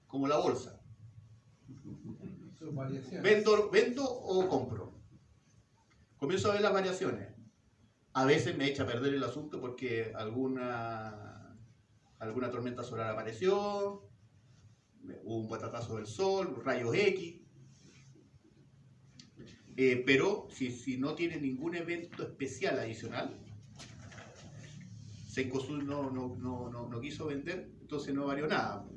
Como la bolsa. ¿Vendo o compro? Comienzo a ver las variaciones. A veces me echa a perder el asunto porque alguna tormenta solar apareció, hubo un batatazo del sol, rayos X. Pero si no tiene ningún evento especial adicional, Cencosud no quiso vender, entonces no varió nada.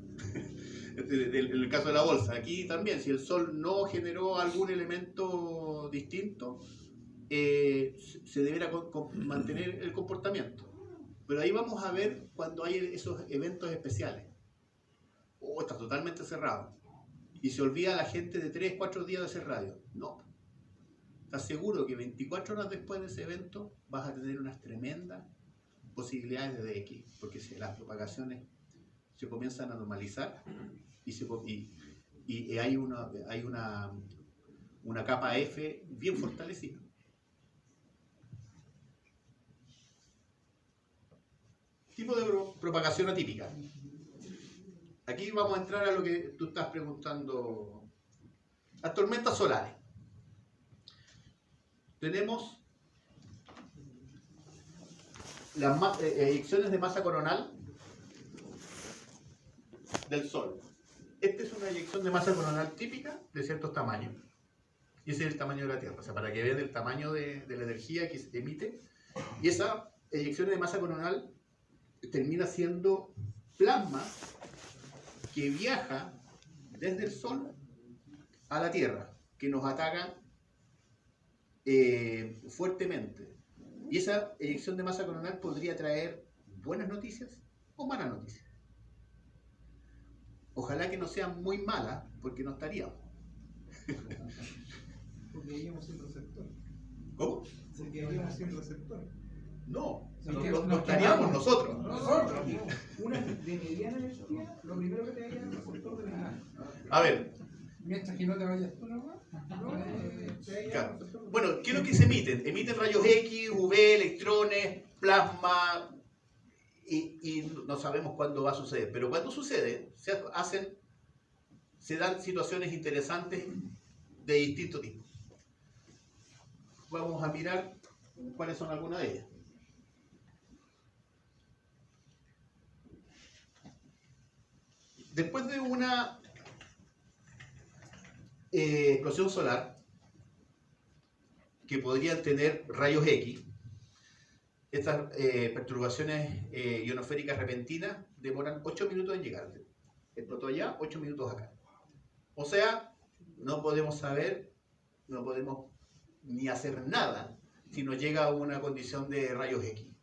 En el caso de la bolsa, aquí también, si el sol no generó algún elemento distinto, se deberá mantener el comportamiento. Pero ahí vamos a ver cuando hay esos eventos especiales. Está totalmente cerrado. Y se olvida la gente de 3, 4 días de hacer radio. No. ¿Estás seguro que 24 horas después de ese evento vas a tener unas tremendas posibilidades de DX? Porque si las propagaciones se comienzan a normalizar y hay una capa F bien fortalecida. Tipo de propagación atípica. Aquí vamos a entrar a lo que tú estás preguntando. Las tormentas solares. Tenemos las eyecciones de masa coronal del Sol. Esta es una eyección de masa coronal típica de ciertos tamaños. Y ese es el tamaño de la Tierra. O sea, para que vean el tamaño de la energía que se emite. Y esa eyección de masa coronal termina siendo plasma que viaja desde el Sol a la Tierra, que nos ataca fuertemente. Y esa eyección de masa coronal podría traer buenas noticias o malas noticias. Ojalá que no sean muy malas, porque no estaríamos. Porque iríamos sin receptor. ¿Cómo? Porque iríamos sin receptor. No, no estaríamos nosotros. Una de mediana energía, lo primero que te haría es el receptor de mediana. A ver, Mientras que no te vayas tú nomás. claro. Bueno, ¿qué es lo que se emiten? Emiten rayos X, UV, electrones, plasma, y no sabemos cuándo va a suceder. Pero cuando sucede, se dan situaciones interesantes de distinto tipo. Vamos a mirar cuáles son algunas de ellas. Después de una explosión solar, que podrían tener rayos X, estas perturbaciones ionosféricas repentinas demoran 8 minutos en llegar. Explotó allá, 8 minutos acá. O sea, no podemos saber, no podemos ni hacer nada si nos llega a una condición de rayos X.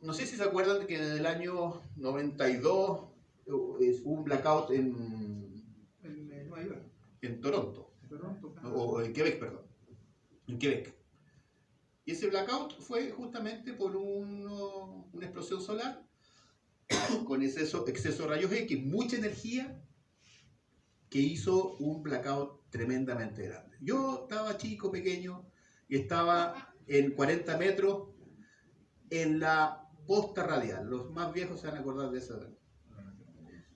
No sé si se acuerdan que en el año 92 hubo un blackout en Nueva York. en Toronto, Toronto. o en Quebec, perdón, en Quebec. Y ese blackout fue justamente por una explosión solar con exceso de rayos X, mucha energía, que hizo un blackout tremendamente grande. Yo estaba chico, pequeño, y estaba en 40 metros en la posta radial. Los más viejos se van a acordar de eso.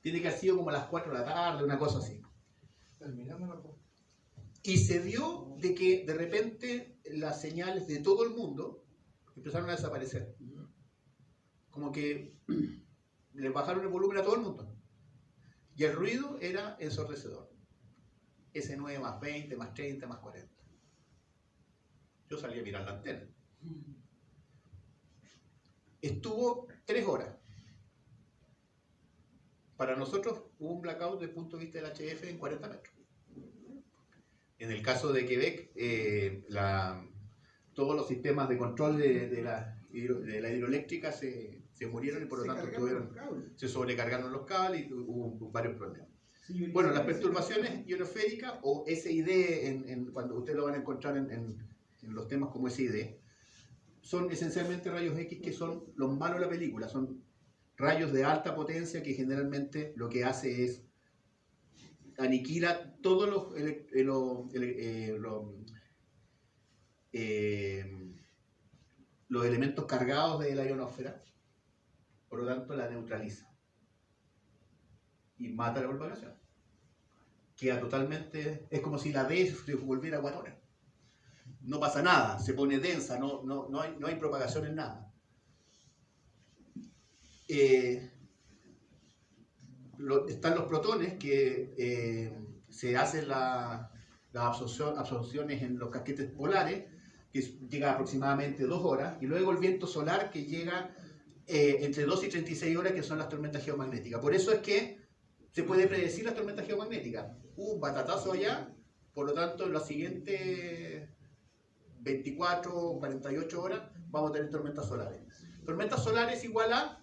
Tiene que haber sido como a las 4 de la tarde, una cosa así. Terminando la posta. Y se dio de que de repente las señales de todo el mundo empezaron a desaparecer. Como que le bajaron el volumen a todo el mundo. Y el ruido era ensordecedor. S9 más 20, más 30, más 40. Yo salí a mirar la antena. Estuvo 3 horas. Para nosotros hubo un blackout desde el punto de vista del HF en 40 metros. En el caso de Quebec, todos los sistemas de control de la hidroeléctrica se murieron y por lo tanto se sobrecargaron los cables y hubo varios problemas. Sí, bueno, las perturbaciones ionosféricas o SID, cuando ustedes lo van a encontrar en los temas como SID, son esencialmente rayos X que son los malos de la película, son rayos de alta potencia que generalmente lo que hace es aniquila todos los elementos cargados de la ionosfera, por lo tanto la neutraliza y mata la propagación. Queda totalmente, es como si la D se volviera guatona. No pasa nada, se pone densa, no hay propagación en nada. Están los protones que se hacen las absorciones en los casquetes polares, que llega aproximadamente 2 horas, y luego el viento solar que llega entre 2 y 36 horas, que son las tormentas geomagnéticas. Por eso es que se puede predecir las tormentas geomagnéticas. Un batatazo allá, por lo tanto en las siguientes 24 o 48 horas vamos a tener tormentas solares. Tormentas solares igual a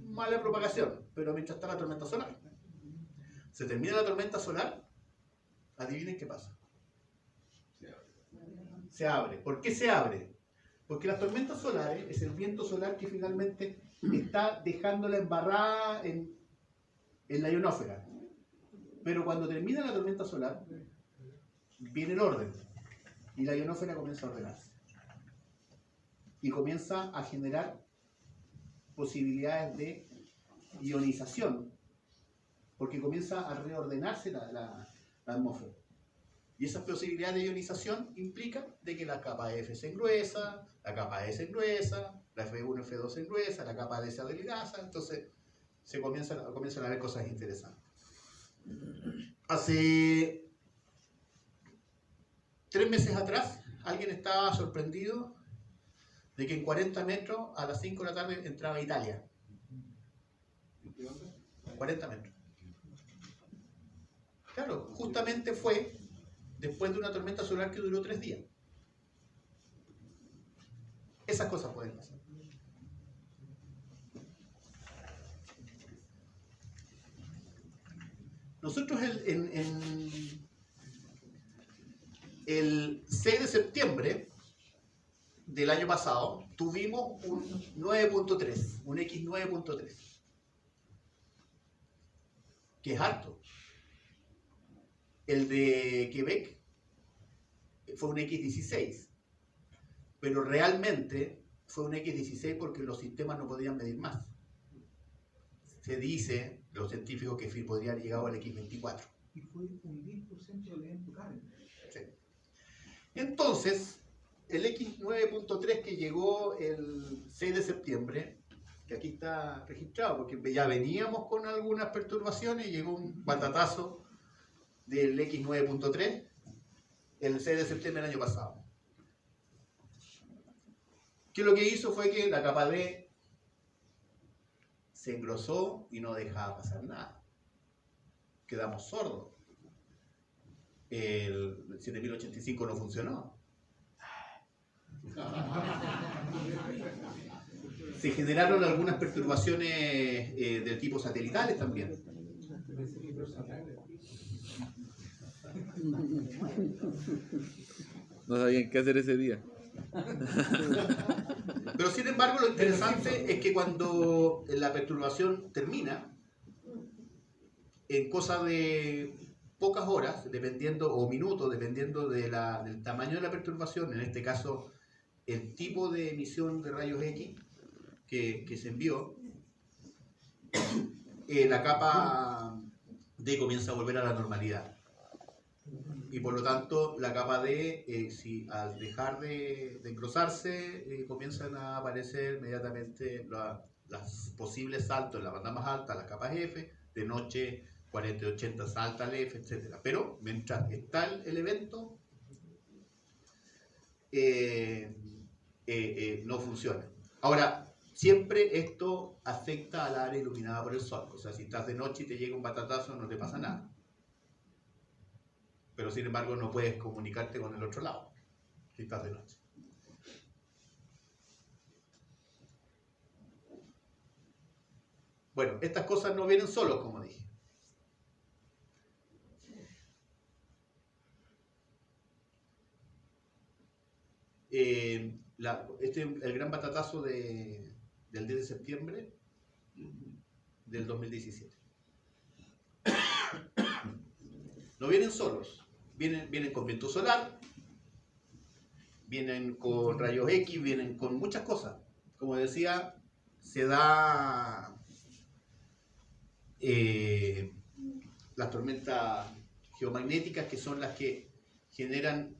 mala propagación, pero mientras está la tormenta solar. Se termina la tormenta solar, adivinen qué pasa. Se abre. ¿Por qué se abre? Porque las tormentas solares es el viento solar que finalmente está dejando la embarrada en la ionosfera. Pero cuando termina la tormenta solar, viene el orden y la ionosfera comienza a ordenarse. Y comienza a generar posibilidades de ionización, porque comienza a reordenarse la atmósfera. Y esas posibilidades de ionización implican de que la capa F se engruesa, la capa E se engruesa, la F1, F2 se engruesa, la capa D se adelgaza, entonces se comienzan a ver cosas interesantes. Hace 3 meses atrás, alguien estaba sorprendido de que en 40 metros a las 5 de la tarde entraba Italia. 40 metros. Claro, justamente fue después de una tormenta solar que duró 3 días. Esas cosas pueden pasar. Nosotros el 6 de septiembre del año pasado tuvimos un 9.3, un X 9.3, que es harto. El de Quebec fue un X16, pero realmente fue un X16 porque los sistemas no podían medir más. Se dice, los científicos, que podría haber llegado al X24. Y fue un 10% del evento Karen. Sí. Entonces, el X9.3 que llegó el 6 de septiembre, que aquí está registrado, porque ya veníamos con algunas perturbaciones y llegó un batatazo del X9.3 el 6 de septiembre del año pasado. Que lo que hizo fue que la capa D se engrosó y no dejaba pasar nada. Quedamos sordos. El 7085 no funcionó. Se generaron algunas perturbaciones del tipo satelitales también. No sabían qué hacer ese día. Pero sin embargo, lo interesante es que cuando la perturbación termina, en cosa de pocas horas, dependiendo, o minutos, dependiendo del tamaño de la perturbación, en este caso el tipo de emisión de rayos X que se envió, la capa D comienza a volver a la normalidad. Y por lo tanto, la capa D, si al dejar de engrosarse, comienzan a aparecer inmediatamente las posibles saltos en la banda más alta, las capas F, de noche 40 y 80 salta al F, etc. Pero mientras está el evento, no funciona. Ahora, siempre esto afecta al área iluminada por el sol. O sea, si estás de noche y te llega un batatazo, no te pasa nada. Pero sin embargo no puedes comunicarte con el otro lado, si estás de noche. Bueno, estas cosas no vienen solos, como dije. El gran batatazo del 10 de septiembre del 2017. No vienen solos, vienen con viento solar, vienen con rayos X, vienen con muchas cosas. Como decía, se da las tormentas geomagnéticas, que son las que generan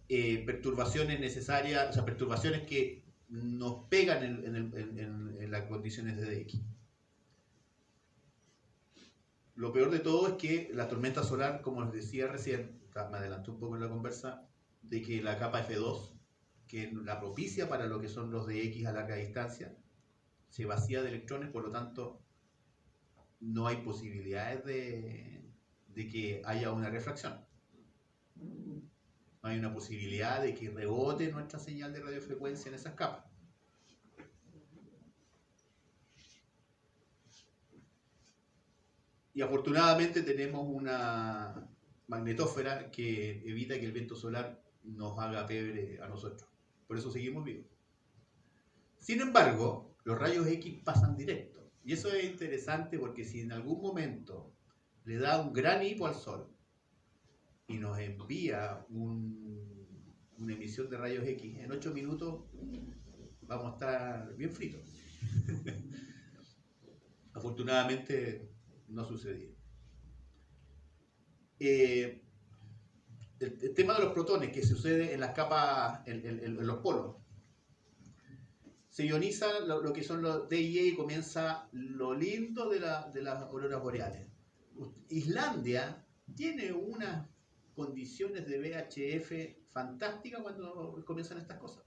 perturbaciones necesarias, o sea, perturbaciones que nos pegan en las condiciones de DX. Lo peor de todo es que la tormenta solar, como les decía recién, me adelanté un poco en la conversa, de que la capa F2, que la propicia para lo que son los DX a larga distancia, se vacía de electrones, por lo tanto no hay posibilidades de que haya una refracción. No hay una posibilidad de que rebote nuestra señal de radiofrecuencia en esas capas. Y afortunadamente tenemos una magnetósfera que evita que el viento solar nos haga pebre a nosotros. Por eso seguimos vivos. Sin embargo, los rayos X pasan directo. Y eso es interesante porque si en algún momento le da un gran hipo al Sol y nos envía una emisión de rayos X, en 8 minutos vamos a estar bien fritos. Afortunadamente no sucedió. El tema de los protones que sucede en las capas, en los polos. Se ioniza lo que son los DIE y comienza lo lindo de las auroras boreales. Islandia tiene unas condiciones de VHF fantásticas cuando comienzan estas cosas.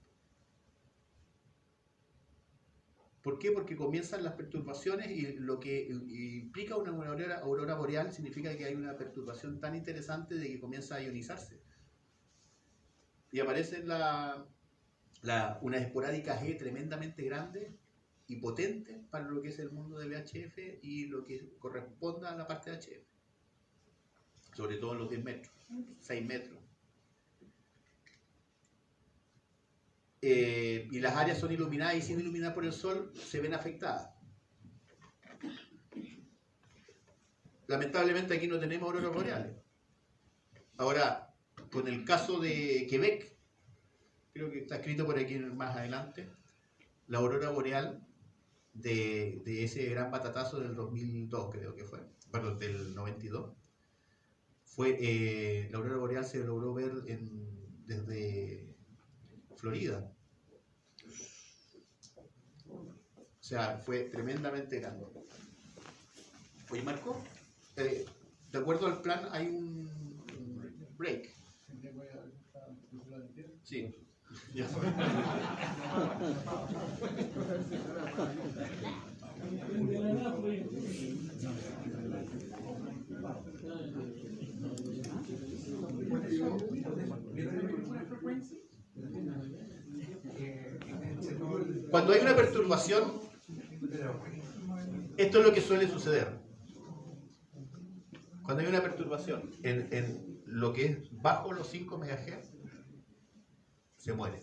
¿Por qué? Porque comienzan las perturbaciones y lo que implica una aurora boreal significa que hay una perturbación tan interesante de que comienza a ionizarse. Y aparecen unas esporádicas G tremendamente grandes y potentes para lo que es el mundo de VHF y lo que corresponda a la parte de HF. Sobre todo en los 10 metros, 6 metros. Y las áreas son iluminadas y sin iluminar por el sol se ven afectadas. Lamentablemente aquí no tenemos auroras boreales. Ahora, con el caso de Quebec, creo que está escrito por aquí más adelante, la aurora boreal de ese gran batatazo del 2002, creo que fue, perdón, del 92, la aurora boreal se logró ver desde Florida. O sea, fue tremendamente grande. Oye, Marco, de acuerdo al plan hay un break. Sí. Ya. Cuando hay una perturbación, esto es lo que suele suceder. Cuando hay una perturbación en lo que es bajo los 5 MHz, se muere.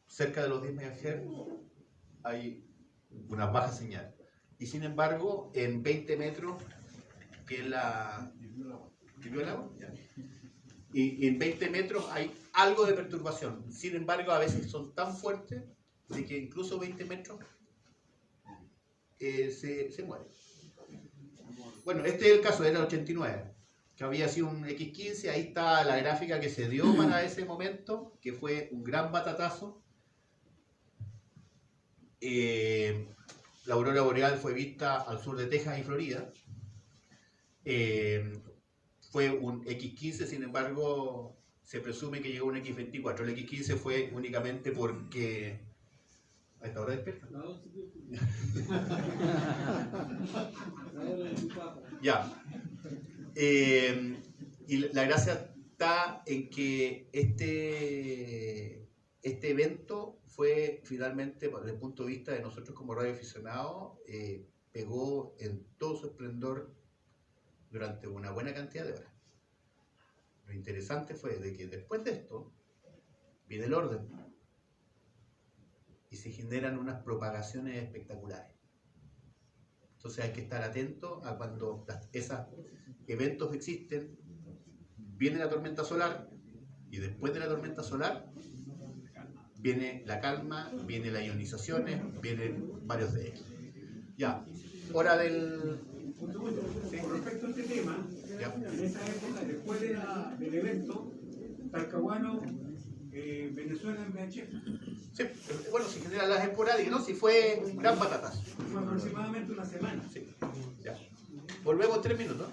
Cerca de los 10 MHz hay una baja señal. Y sin embargo, en 20 metros, que es la... ¿Vivió el agua? Ya. Y en 20 metros hay algo de perturbación. Sin embargo, a veces son tan fuertes de que incluso 20 metros se muere. Bueno, este es el caso, era el 89, que había sido un X15. Ahí está la gráfica que se dio para ese momento, que fue un gran batatazo. La aurora boreal fue vista al sur de Texas y Florida. Fue un X15, sin embargo, se presume que llegó un X24. El X15 fue únicamente porque... ¿A esta hora despierta? Ya. Y la gracia está en que este evento fue finalmente, desde el punto de vista de nosotros como radioaficionados, pegó en todo su esplendor durante una buena cantidad de horas. Lo interesante fue de que después de esto viene el orden y se generan unas propagaciones espectaculares. Entonces hay que estar atento a cuando esos eventos existen. Viene la tormenta solar y después de la tormenta solar viene la calma, viene las ionizaciones, vienen varios de ellos. Ya, hora del... Sí. Con respecto a este tema, Ya. en esa época, después del evento, Talcahuano, Venezuela en VHF. Sí, bueno, se generan las esporádicas, ¿no? Si fue un gran batatazo. Fue aproximadamente una semana. Sí, ya. Volvemos 3 minutos.